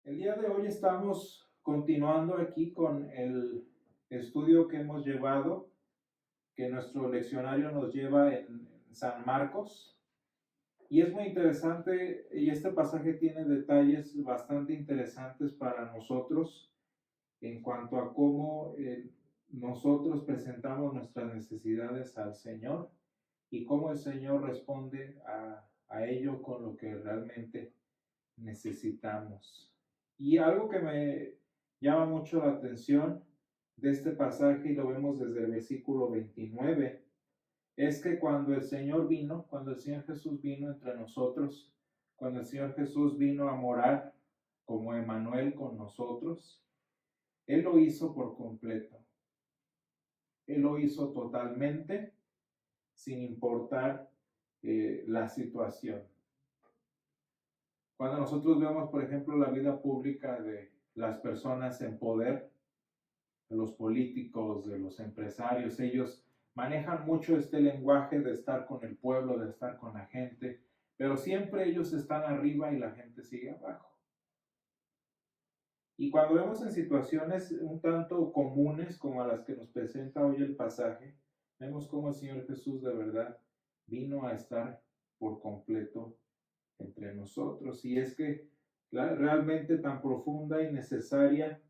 El día de hoy estamos continuando aquí con el estudio que hemos llevado, que nuestro leccionario nos lleva en San Marcos. Y es muy interesante, y este pasaje tiene detalles bastante interesantes para nosotros en cuanto a cómo nosotros presentamos nuestras necesidades al Señor y cómo el Señor responde a ello con lo que realmente necesitamos. Y algo que me llama mucho la atención de este pasaje, y lo vemos desde el versículo 29, es que cuando el Señor vino, cuando el Señor Jesús vino entre nosotros, cuando el Señor Jesús vino a morar como Emmanuel con nosotros, Él lo hizo por completo. Él lo hizo totalmente, sin importar la situación. Cuando nosotros vemos, por ejemplo, la vida pública de las personas en poder, de los políticos, de los empresarios, ellos manejan mucho este lenguaje de estar con el pueblo, de estar con la gente, pero siempre ellos están arriba y la gente sigue abajo. Y cuando vemos en situaciones un tanto comunes como a las que nos presenta hoy el pasaje, vemos cómo el Señor Jesús de verdad vino a estar por completo entre nosotros. Y es que realmente tan profunda y necesaria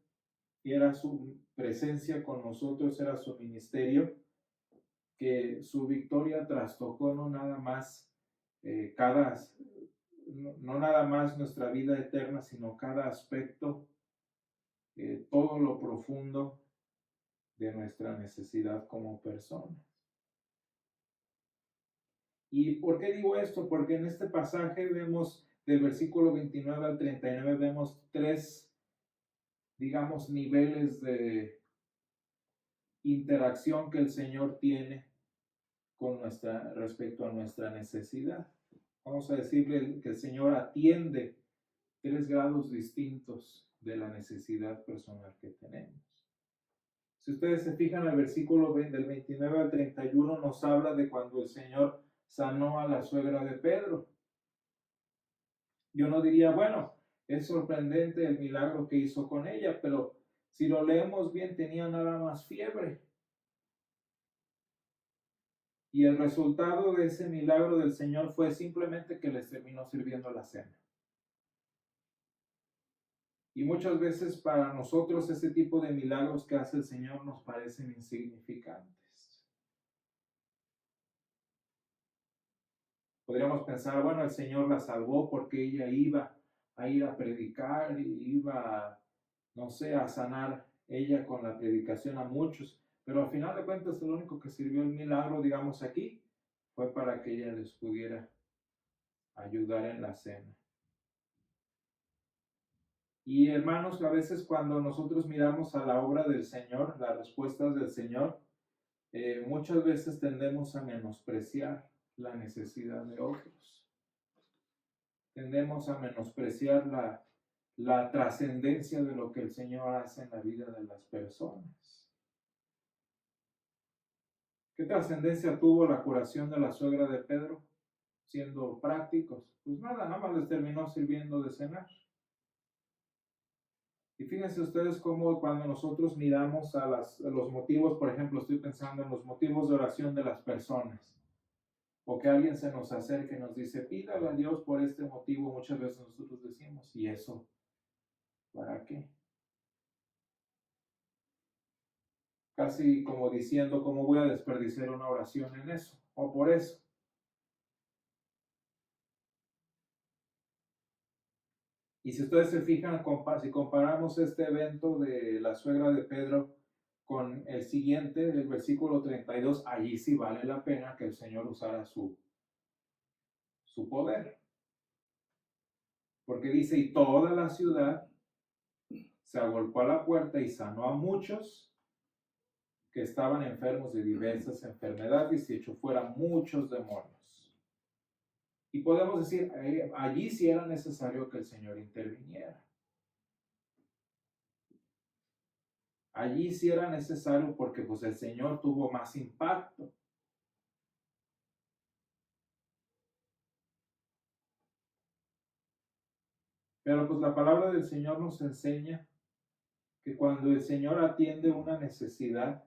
era su presencia con nosotros, era su ministerio, que su victoria trastocó no nada más no nada más nuestra vida eterna, sino cada aspecto, todo lo profundo de nuestra necesidad como personas. ¿Y por qué digo esto? Porque en este pasaje vemos del versículo 29 al 39, vemos tres, digamos, niveles de interacción que el Señor tiene con respecto a nuestra necesidad. Vamos a decirle que el Señor atiende tres grados distintos de la necesidad personal que tenemos. Si ustedes se fijan, el versículo del 29 al 31 nos habla de cuando el Señor sanó a la suegra de Pedro. Yo no diría, bueno, es sorprendente el milagro que hizo con ella, pero si lo leemos bien, tenía nada más fiebre. Y el resultado de ese milagro del Señor fue simplemente que les terminó sirviendo la cena. Y muchas veces para nosotros ese tipo de milagros que hace el Señor nos parecen insignificantes. Podríamos pensar, bueno, el Señor la salvó porque ella iba a ir a predicar y iba, no sé, a sanar ella con la predicación a muchos. Pero al final de cuentas, lo único que sirvió el milagro, digamos aquí, fue para que ella les pudiera ayudar en la cena. Y hermanos, a veces cuando nosotros miramos a la obra del Señor, las respuestas del Señor, muchas veces tendemos a menospreciar la necesidad de otros. Tendemos a menospreciar la trascendencia de lo que el Señor hace en la vida de las personas. ¿Qué trascendencia tuvo la curación de la suegra de Pedro? Siendo prácticos, pues nada más les terminó sirviendo de cenar. Y fíjense ustedes cómo cuando nosotros miramos a los motivos, por ejemplo, estoy pensando en los motivos de oración de las personas, o que alguien se nos acerque y nos dice, pídale a Dios por este motivo, muchas veces nosotros decimos, ¿y eso para qué? Casi como diciendo, ¿cómo voy a desperdiciar una oración en eso? O por eso. Y si ustedes se fijan, si comparamos este evento de la suegra de Pedro con el siguiente, del versículo 32, allí sí vale la pena que el Señor usara su poder. Porque dice, y toda la ciudad se agolpó a la puerta y sanó a muchos que estaban enfermos de diversas enfermedades y echó fuera muchos demonios. Y podemos decir, allí sí era necesario que el Señor interviniera. Allí sí era necesario porque pues el Señor tuvo más impacto. Pero pues la palabra del Señor nos enseña que cuando el Señor atiende una necesidad,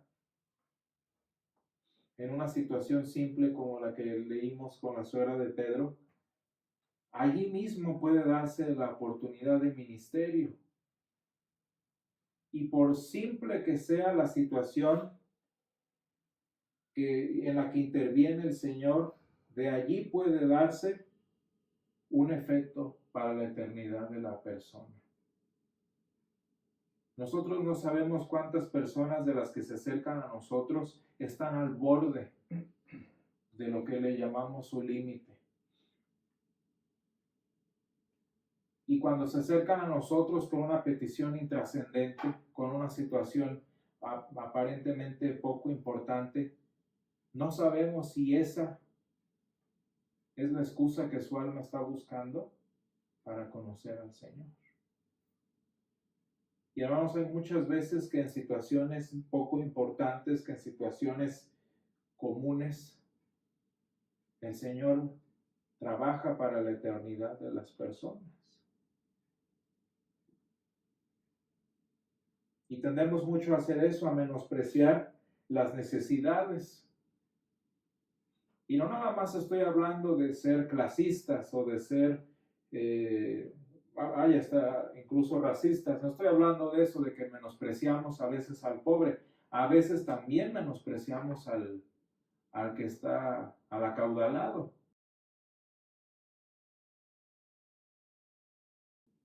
en una situación simple como la que leímos con la suegra de Pedro, allí mismo puede darse la oportunidad de ministerio. Y por simple que sea la situación en la que interviene el Señor, de allí puede darse un efecto para la eternidad de la persona. Nosotros no sabemos cuántas personas de las que se acercan a nosotros están al borde de lo que le llamamos su límite. Y cuando se acercan a nosotros con una petición intrascendente, con una situación aparentemente poco importante, no sabemos si esa es la excusa que su alma está buscando para conocer al Señor. Y hermanos, hay muchas veces que en situaciones poco importantes, que en situaciones comunes, el Señor trabaja para la eternidad de las personas. Y tendemos mucho a hacer eso, a menospreciar las necesidades. Y no nada más estoy hablando de ser clasistas o de ser, hasta incluso racistas. No estoy hablando de eso, de que menospreciamos a veces al pobre. A veces también menospreciamos al que está al acaudalado.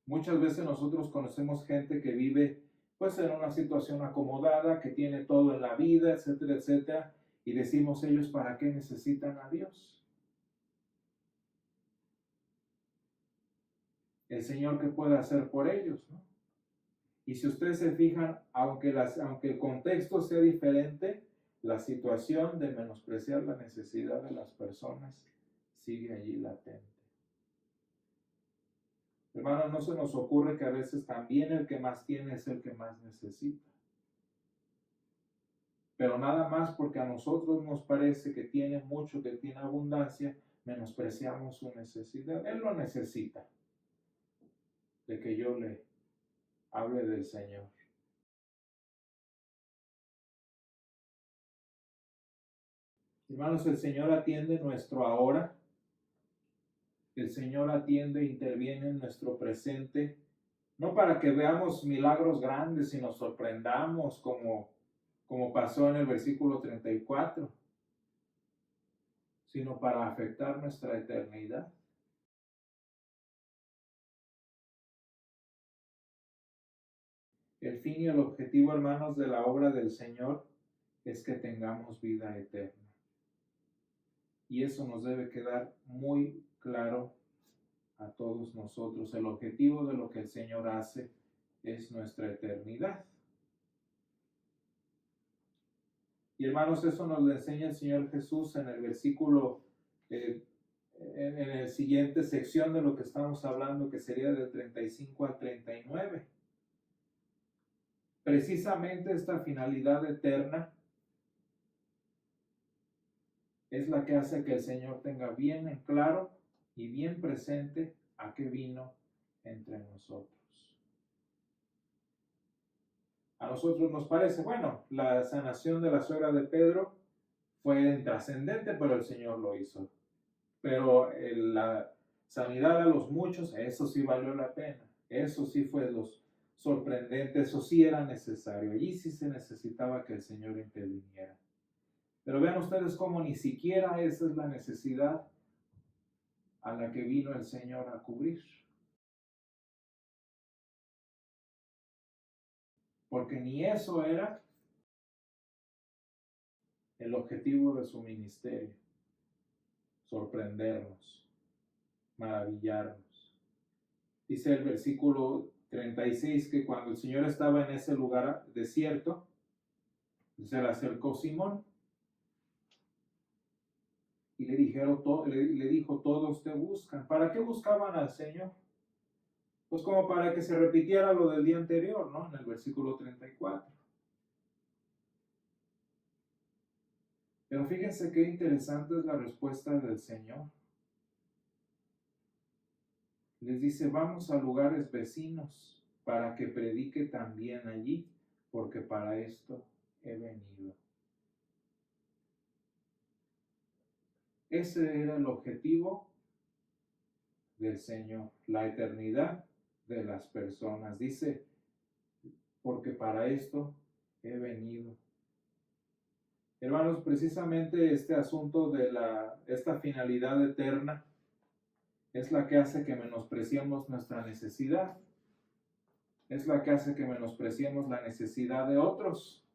Muchas veces nosotros conocemos gente que vive pues en una situación acomodada, que tiene todo en la vida, etcétera, etcétera, y decimos ellos, ¿para qué necesitan a Dios? El Señor, ¿qué puede hacer por ellos, ¿no? Y si ustedes se fijan, aunque el contexto sea diferente, la situación de menospreciar la necesidad de las personas sigue allí latente. Hermanos, no se nos ocurre que a veces también el que más tiene es el que más necesita. Pero nada más porque a nosotros nos parece que tiene mucho, que tiene abundancia, menospreciamos su necesidad. Él lo necesita de que yo le hable del Señor. Hermanos, el Señor atiende nuestro ahora. El Señor atiende e interviene en nuestro presente, no para que veamos milagros grandes y nos sorprendamos como pasó en el versículo 34, sino para afectar nuestra eternidad. El fin y el objetivo, hermanos, de la obra del Señor es que tengamos vida eterna. Y eso nos debe quedar muy claro a todos nosotros. El objetivo de lo que el Señor hace es nuestra eternidad. Y hermanos, eso nos lo enseña el Señor Jesús en el versículo, en la siguiente sección de lo que estamos hablando, que sería del 35 al 39. Precisamente esta finalidad eterna es la que hace que el Señor tenga bien en claro y bien presente a qué vino entre nosotros. A nosotros nos parece, bueno, la sanación de la suegra de Pedro fue intrascendente, pero el Señor lo hizo. Pero la sanidad a los muchos, eso sí valió la pena. Eso sí fue sorprendente, eso sí era necesario. Allí sí se necesitaba que el Señor interviniera. Pero vean ustedes cómo ni siquiera esa es la necesidad a la que vino el Señor a cubrir. Porque ni eso era el objetivo de su ministerio. Sorprendernos, maravillarnos. Dice el versículo 36 que cuando el Señor estaba en ese lugar desierto, se le acercó Simón y le dijo, todos te buscan. ¿Para qué buscaban al Señor? Pues como para que se repitiera lo del día anterior, ¿no? En el versículo 34. Pero fíjense qué interesante es la respuesta del Señor. Les dice, vamos a lugares vecinos para que predique también allí, porque para esto he venido. Ese era el objetivo del Señor, la eternidad de las personas. Dice, porque para esto he venido. Hermanos, precisamente este asunto de esta finalidad eterna es la que hace que menospreciemos nuestra necesidad. Es la que hace que menospreciemos la necesidad de otros.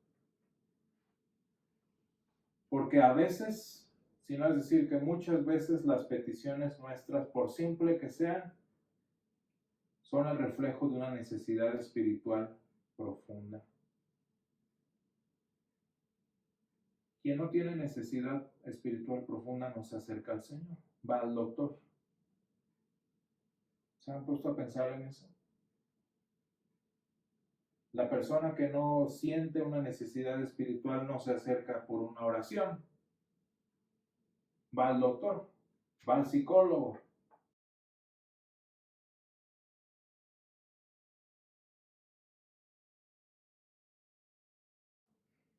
Porque a veces, si no es decir que muchas veces las peticiones nuestras, por simple que sean, son el reflejo de una necesidad espiritual profunda. Quien no tiene necesidad espiritual profunda no se acerca al Señor, va al doctor. ¿Se han puesto a pensar en eso? La persona que no siente una necesidad espiritual no se acerca por una oración, va al doctor, va al psicólogo.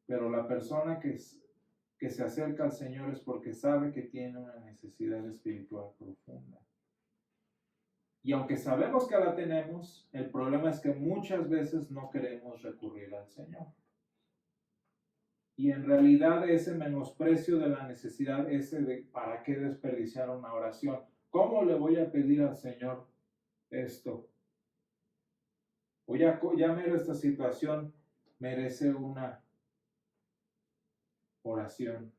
Pero la persona que se acerca al Señor es porque sabe que tiene una necesidad espiritual profunda. Y aunque sabemos que la tenemos, el problema es que muchas veces no queremos recurrir al Señor. Y en realidad ese menosprecio de la necesidad, ese de ¿para qué desperdiciar una oración? ¿Cómo le voy a pedir al Señor esto? O ya mero esta situación merece una oración.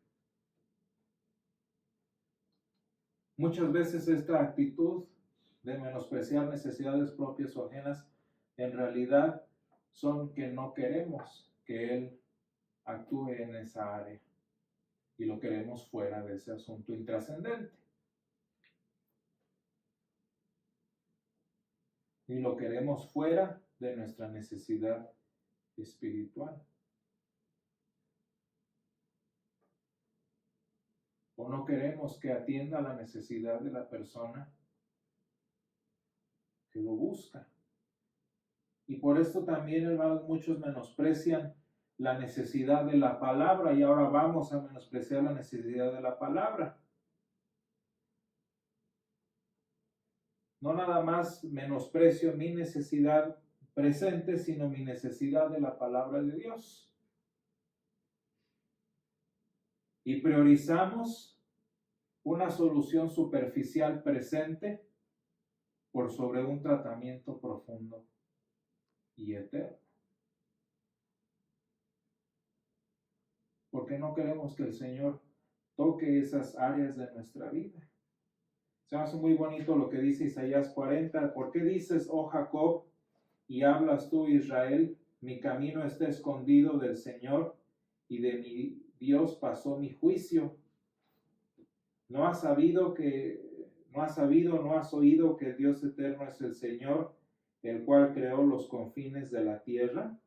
Muchas veces esta actitud de menospreciar necesidades propias o ajenas, en realidad son que no queremos que Él actúe en esa área y lo queremos fuera de ese asunto intrascendente. Y lo queremos fuera de nuestra necesidad espiritual. O no queremos que atienda la necesidad de la persona que lo busca. Y por esto también, hermanos, muchos menosprecian la necesidad de la palabra y ahora vamos a menospreciar la necesidad de la palabra. No nada más menosprecio mi necesidad presente, sino mi necesidad de la palabra de Dios. Y priorizamos una solución superficial presente por sobre un tratamiento profundo y eterno. Porque no queremos que el Señor toque esas áreas de nuestra vida. Se me hace muy bonito lo que dice Isaías 40. ¿Por qué dices, oh Jacob, y hablas tú, Israel? Mi camino está escondido del Señor, y de mi Dios pasó mi juicio. ¿No has sabido, no has oído que el Dios eterno es el Señor, el cual creó los confines de la tierra?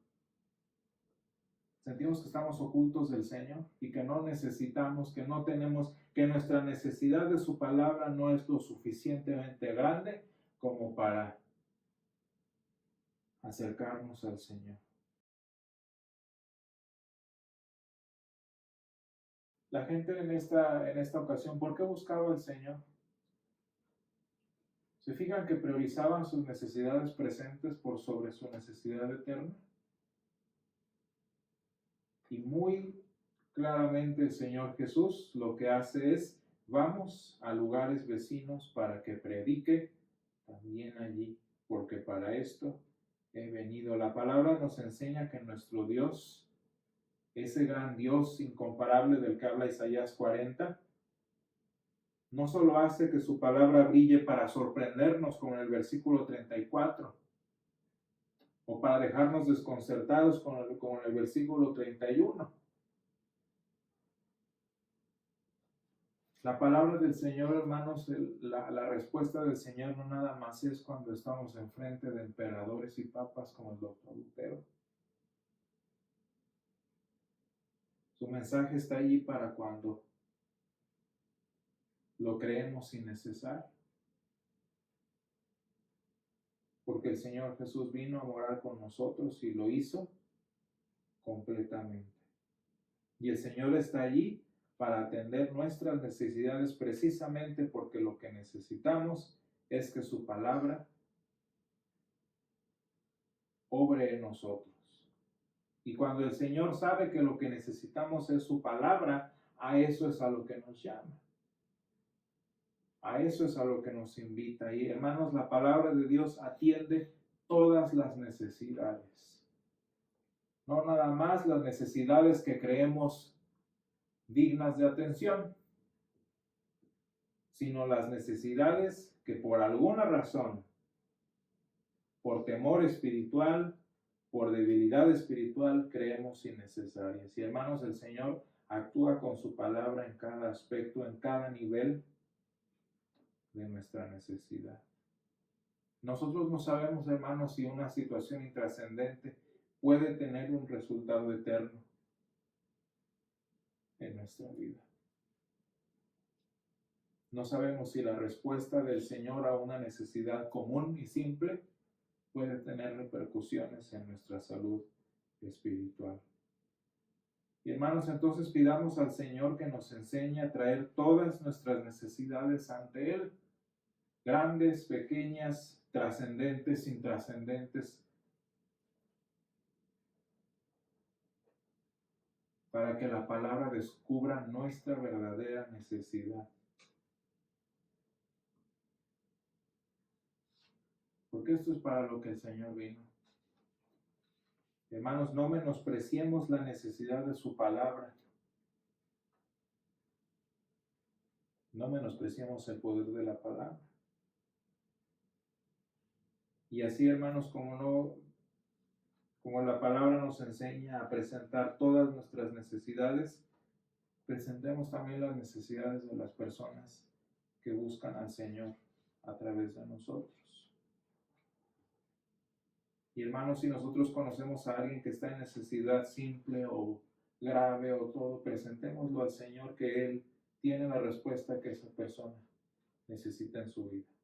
Sentimos que estamos ocultos del Señor y que no necesitamos, que no tenemos, que nuestra necesidad de su palabra no es lo suficientemente grande como para acercarnos al Señor. La gente en esta ocasión, ¿por qué buscaba al Señor? ¿Se fijan que priorizaban sus necesidades presentes por sobre su necesidad eterna? Y muy claramente el Señor Jesús lo que hace es, vamos a lugares vecinos para que predique también allí, porque para esto he venido. La palabra nos enseña que nuestro Dios, ese gran Dios incomparable del que habla Isaías 40, no solo hace que su palabra brille para sorprendernos con el versículo 34, o para dejarnos desconcertados con el versículo 31. La palabra del Señor, hermanos, la respuesta del Señor no nada más es cuando estamos enfrente de emperadores y papas como el doctor Lutero. Su mensaje está allí para cuando lo creemos innecesario. porque el Señor Jesús vino a morar con nosotros y lo hizo completamente. Y el Señor está allí para atender nuestras necesidades precisamente porque lo que necesitamos es que su palabra obre en nosotros. Y cuando el Señor sabe que lo que necesitamos es su palabra, a eso es a lo que nos llama. A eso es a lo que nos invita. Y hermanos, la palabra de Dios atiende todas las necesidades. No nada más las necesidades que creemos dignas de atención, sino las necesidades que por alguna razón, por temor espiritual, por debilidad espiritual, creemos innecesarias. Y hermanos, el Señor actúa con su palabra en cada aspecto, en cada nivel de nuestra necesidad. Nosotros no sabemos, hermanos, si una situación intrascendente puede tener un resultado eterno en nuestra vida. No sabemos si la respuesta del Señor a una necesidad común y simple puede tener repercusiones en nuestra salud espiritual. Y hermanos, entonces pidamos al Señor que nos enseñe a traer todas nuestras necesidades ante Él, grandes, pequeñas, trascendentes, intrascendentes, para que la palabra descubra nuestra verdadera necesidad. Porque esto es para lo que el Señor vino. Hermanos, no menospreciemos la necesidad de su palabra. No menospreciemos el poder de la palabra. Y así, hermanos, como la palabra nos enseña a presentar todas nuestras necesidades, presentemos también las necesidades de las personas que buscan al Señor a través de nosotros. Y hermanos, si nosotros conocemos a alguien que está en necesidad simple o grave o todo, presentémoslo al Señor, que Él tiene la respuesta que esa persona necesita en su vida.